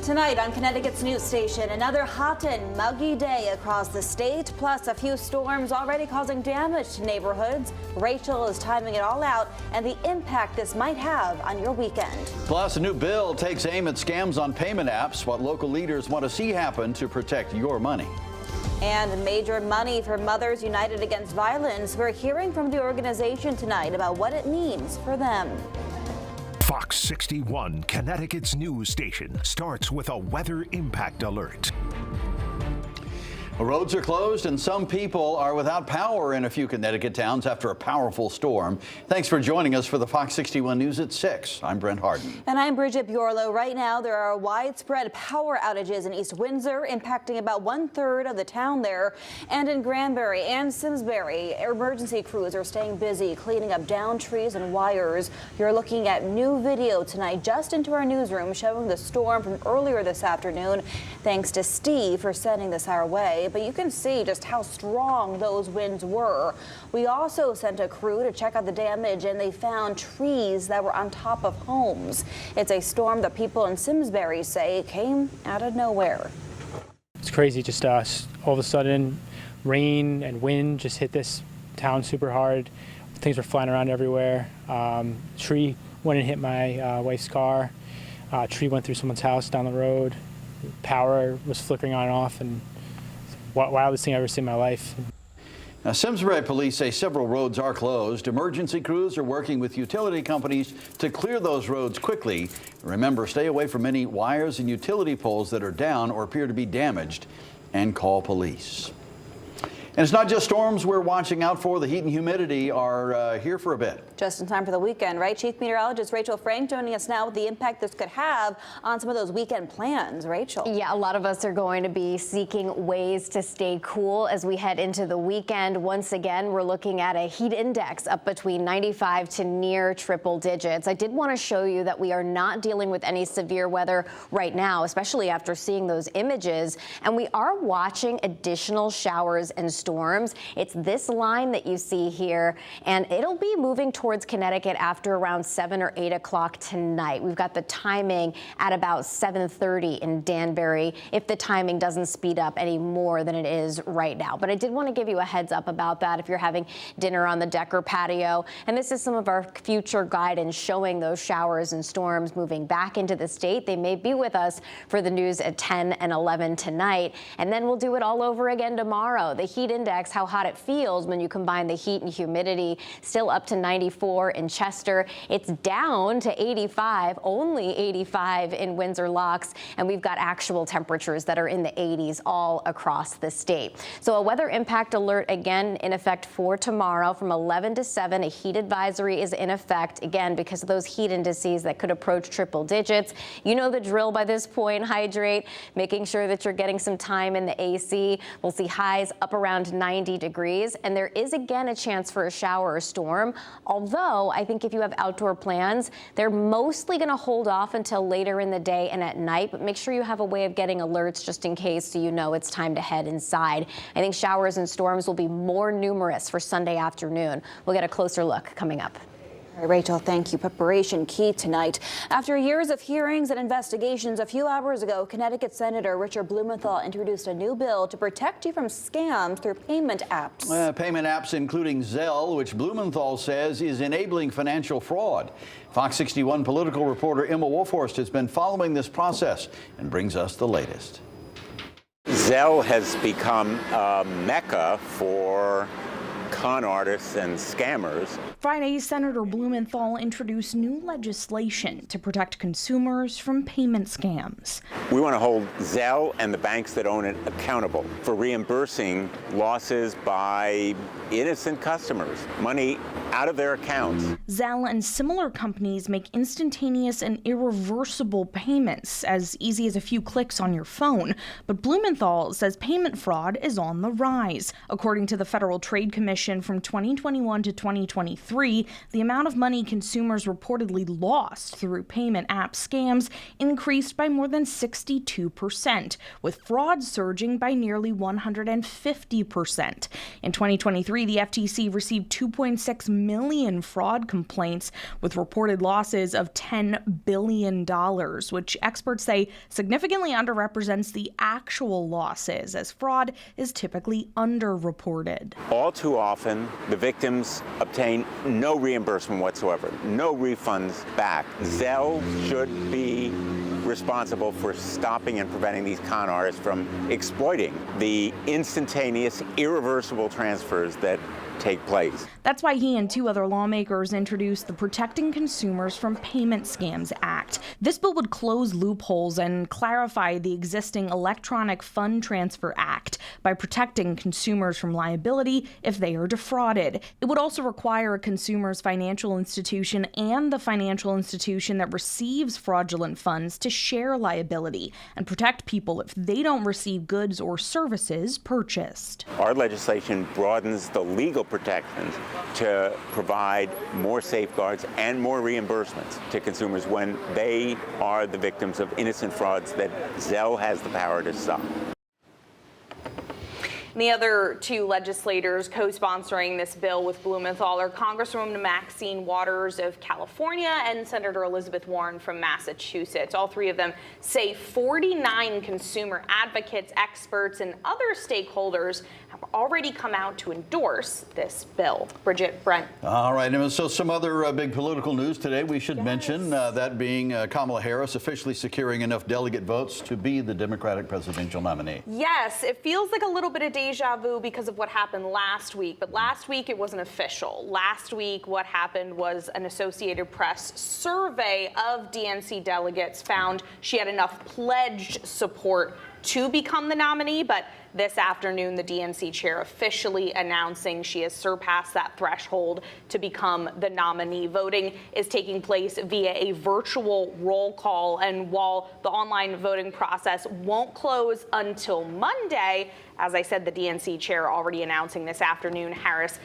Tonight on Connecticut's news station, another hot and muggy day across the state, plus a few storms already causing damage to neighborhoods. Rachel is timing it all out and the impact this might have on your weekend. Plus, a new bill takes aim at scams on payment apps, what local leaders want to see happen to protect your money. And major money for Mothers United Against Violence. We're hearing from the organization tonight about what it means for them. Fox 61, Connecticut's news station, starts with a weather impact alert. Roads are closed and some people are without power in a few Connecticut towns after a powerful storm. Thanks for joining us for the Fox 61 News at 6. I'm Brent Harden. And I'm Bridget Bjorlo. Right now, there are widespread power outages in East Windsor, impacting about 1/3 of the town there. And in Granbury and Simsbury, emergency crews are staying busy cleaning up downed trees and wires. You're looking at new video tonight just into our newsroom showing the storm from earlier this afternoon. Thanks to Steve for sending this our way. But you can see just how strong those winds were. We also sent a crew to check out the damage, and they found trees that were on top of homes. It's a storm that people in Simsbury say came out of nowhere. It's crazy, just all of a sudden rain and wind just hit this town super hard. Things were flying around everywhere. Tree went and hit my wife's car. Tree went through someone's house down the road. Power was flickering on and off, and wildest thing I've ever seen in my life. Now, Simsbury police say several roads are closed. Emergency crews are working with utility companies to clear those roads quickly. Remember, stay away from any wires and utility poles that are down or appear to be damaged, and call police. And it's not just storms we're watching out for. The heat and humidity are here for a bit. Just in time for the weekend, right? Chief Meteorologist Rachel Frank joining us now with the impact this could have on some of those weekend plans. Rachel. Yeah, a lot of us are going to be seeking ways to stay cool as we head into the weekend. Once again, we're looking at a heat index up between 95 to near triple digits. I did want to show you that we are not dealing with any severe weather right now, especially after seeing those images. And we are watching additional showers and storms. It's this line that you see here, and it'll be moving towards Connecticut after around 7 or 8 o'clock tonight. We've got the timing at about 7:30 in Danbury, if the timing doesn't speed up any more than it is right now. But I did want to give you a heads up about that if you're having dinner on the deck or patio. And this is some of our future guidance showing those showers and storms moving back into the state. They may be with us for the news at 10 and 11 tonight. And then we'll do it all over again tomorrow. The heat index, how hot it feels when you combine the heat and humidity, still up to 94 in Chester. It's down to 85, only 85 in Windsor Locks, and we've got actual temperatures that are in the 80s all across the state. So a weather impact alert again in effect for tomorrow from 11 to 7. A heat advisory is in effect again because of those heat indices that could approach triple digits. You know the drill by this point. Hydrate, making sure that you're getting some time in the AC. We'll see highs up around 90 degrees, and there is again a chance for a shower or storm. Although I think if you have outdoor plans, they're mostly going to hold off until later in the day and at night, but make sure you have a way of getting alerts just in case so you know it's time to head inside. I think showers and storms will be more numerous for Sunday afternoon. We'll get a closer look coming up. All right, Rachel, thank you. Preparation key tonight. After years of hearings and investigations, a few hours ago, Connecticut Senator Richard Blumenthal introduced a new bill to protect you from scams through payment apps. Payment apps including Zelle, which Blumenthal says is enabling financial fraud. Fox 61 political reporter Emma Wolfhorst has been following this process and brings us the latest. Zelle has become a mecca for con artists and scammers. Friday, Senator Blumenthal introduced new legislation to protect consumers from payment scams. We want to hold Zelle and the banks that own it accountable for reimbursing losses by innocent customers, money out of their accounts. Zelle and similar companies make instantaneous and irreversible payments as easy as a few clicks on your phone. But Blumenthal says payment fraud is on the rise. According to the Federal Trade Commission, admission from 2021 to 2023, the amount of money consumers reportedly lost through payment app scams increased by more than 62%, with fraud surging by nearly 150%. In 2023, the FTC received 2.6 million fraud complaints, with reported losses of $10 billion, which experts say significantly underrepresents the actual losses, as fraud is typically underreported. All too often, the victims obtain no reimbursement whatsoever, no refunds back. Zelle should be responsible for stopping and preventing these con artists from exploiting the instantaneous, irreversible transfers that take place. That's why he and two other lawmakers introduced the Protecting Consumers from Payment Scams Act. This bill would close loopholes and clarify the existing Electronic Fund Transfer Act by protecting consumers from liability if they are defrauded. It would also require a consumer's financial institution and the financial institution that receives fraudulent funds to share liability and protect people if they don't receive goods or services purchased. Our legislation broadens the legal protections to provide more safeguards and more reimbursements to consumers when they are the victims of innocent frauds that Zelle has the power to stop. The other two legislators co-sponsoring this bill with Blumenthal are Congresswoman Maxine Waters of California and Senator Elizabeth Warren from Massachusetts. All three of them say 49 consumer advocates, experts, and other stakeholders have already come out to endorse this bill. Bridget, Brent. All right, and so some other big political news today we should mention, that being Kamala Harris officially securing enough delegate votes to be the Democratic presidential nominee. Yes, it feels like a little bit of deja vu because of what happened last week, but last week it wasn't official. Last week what happened was an Associated Press survey of DNC delegates found she had enough pledged support to become the nominee, but this afternoon, the DNC chair officially announcing she has surpassed that threshold to become the nominee. Voting is taking place via a virtual roll call, and while the online voting process won't close until Monday, as I said, the DNC chair already announcing this afternoon Harris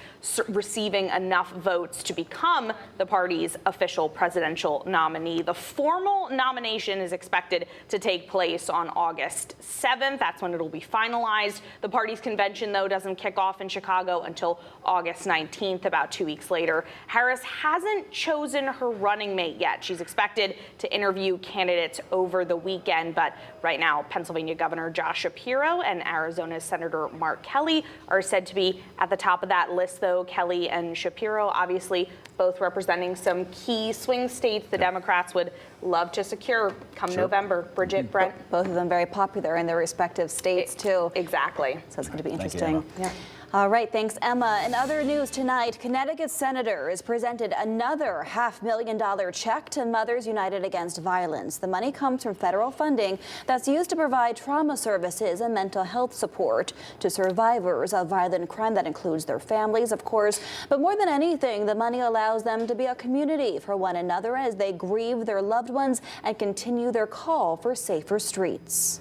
receiving enough votes to become the party's official presidential nominee. The formal nomination is expected to take place on August 7th. That's when it'll be finalized. The party's convention, though, doesn't kick off in Chicago until August 19th, about 2 weeks later. Harris hasn't chosen her running mate yet. She's expected to interview candidates over the weekend, but right now, Pennsylvania Governor Josh Shapiro and Arizona's Senator Mark Kelly are said to be at the top of that list, though. Kelly and Shapiro, obviously, both representing some key swing states the Democrats would love to secure come November. Bridget, Brent. Both of them very popular in their respective states, too. Exactly. So it's going to be Thank you, interesting. Emma. All right, thanks, Emma. In other news tonight, Connecticut senators presented another $500,000 check to Mothers United Against Violence. The money comes from federal funding that's used to provide trauma services and mental health support to survivors of violent crime. That includes their families, of course. But more than anything, the money allows them to be a community for one another as they grieve their loved ones and continue their call for safer streets.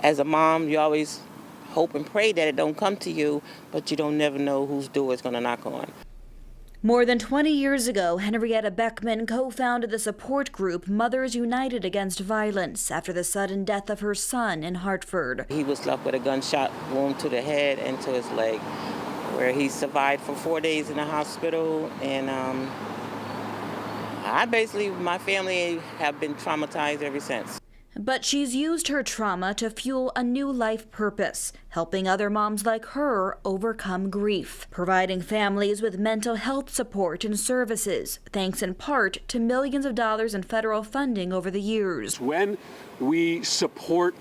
As a mom, you always hope and pray that it don't come to you, but you don't never know whose door it's going to knock on. More than 20 years ago, Henrietta Beckman co-founded the support group Mothers United Against Violence after the sudden death of her son in Hartford. He was left with a gunshot wound to the head and to his leg, where he survived for 4 days in the hospital. And my family have been traumatized ever since. But she's used her trauma to fuel a new life purpose, helping other moms like her overcome grief, providing families with mental health support and services, thanks in part to millions of dollars in federal funding over the years. When we support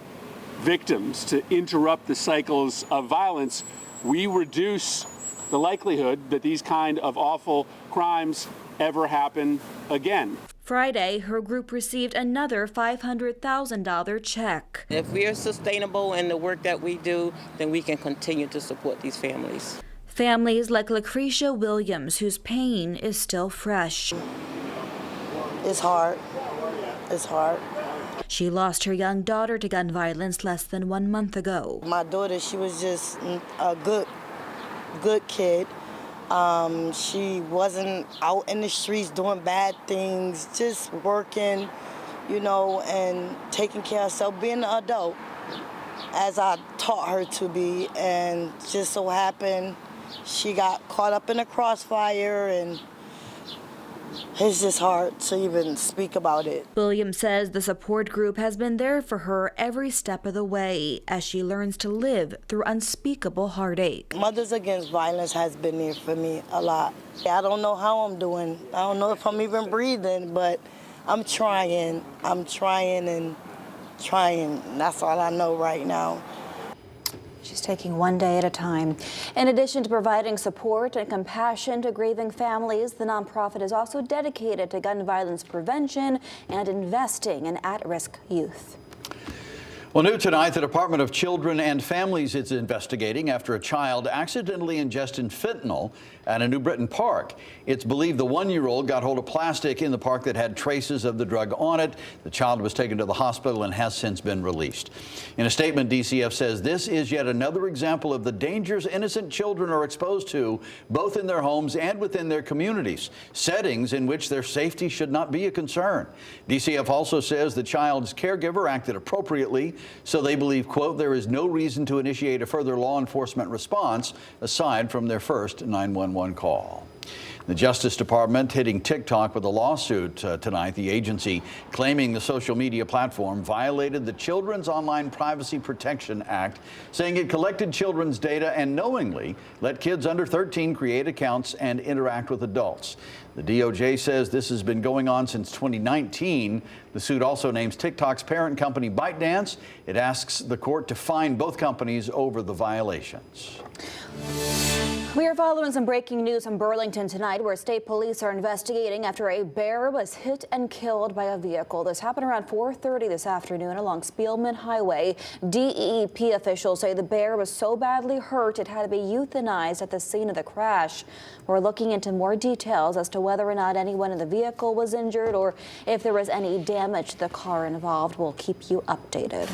victims to interrupt the cycles of violence, we reduce the likelihood that these kind of awful crimes ever happen again. Friday, her group received another $500,000 check. If we are sustainable in the work that we do, then we can continue to support these families. Families like Lucretia Williams, whose pain is still fresh. It's hard. It's hard. She lost her young daughter to gun violence less than 1 month ago. My daughter, she was just a good kid. She wasn't out in the streets doing bad things, just working, you know, and taking care of herself, being an adult as I taught her to be. And just so happened she got caught up in a crossfire, and it's just hard to even speak about it. Williams says the support group has been there for her every step of the way as she learns to live through unspeakable heartache. Mothers Against Violence has been there for me a lot. I don't know how I'm doing. I don't know if I'm even breathing, but I'm trying. I'm trying and trying. That's all I know right now. She's taking one day at a time. In addition to providing support and compassion to grieving families, the nonprofit is also dedicated to gun violence prevention and investing in at-risk youth. Well, new tonight, the Department of Children and Families is investigating after a child accidentally ingested fentanyl at a New Britain park. It's believed the 1-year-old got hold of plastic in the park that had traces of the drug on it. The child was taken to the hospital and has since been released. In a statement, DCF says this is yet another example of the dangers innocent children are exposed to, both in their homes and within their communities, settings in which their safety should not be a concern. DCF also says the child's caregiver acted appropriately, so they believe, quote, there is no reason to initiate a further law enforcement response aside from their first 911 call. The Justice Department hitting TikTok with a lawsuit tonight, the agency claiming the social media platform violated the Children's Online Privacy Protection Act, saying it collected children's data and knowingly let kids under 13 create accounts and interact with adults. The DOJ says this has been going on since 2019. The suit also names TikTok's parent company ByteDance. It asks the court to fine both companies over the violations. We are following some breaking news from Burlington tonight, where state police are investigating after a bear was hit and killed by a vehicle. This happened around 4:30 this afternoon along Spielman Highway. DEEP officials say the bear was so badly hurt it had to be euthanized at the scene of the crash. We're looking into more details as to whether or not anyone in the vehicle was injured or if there was any damage to the car involved. We'll keep you updated.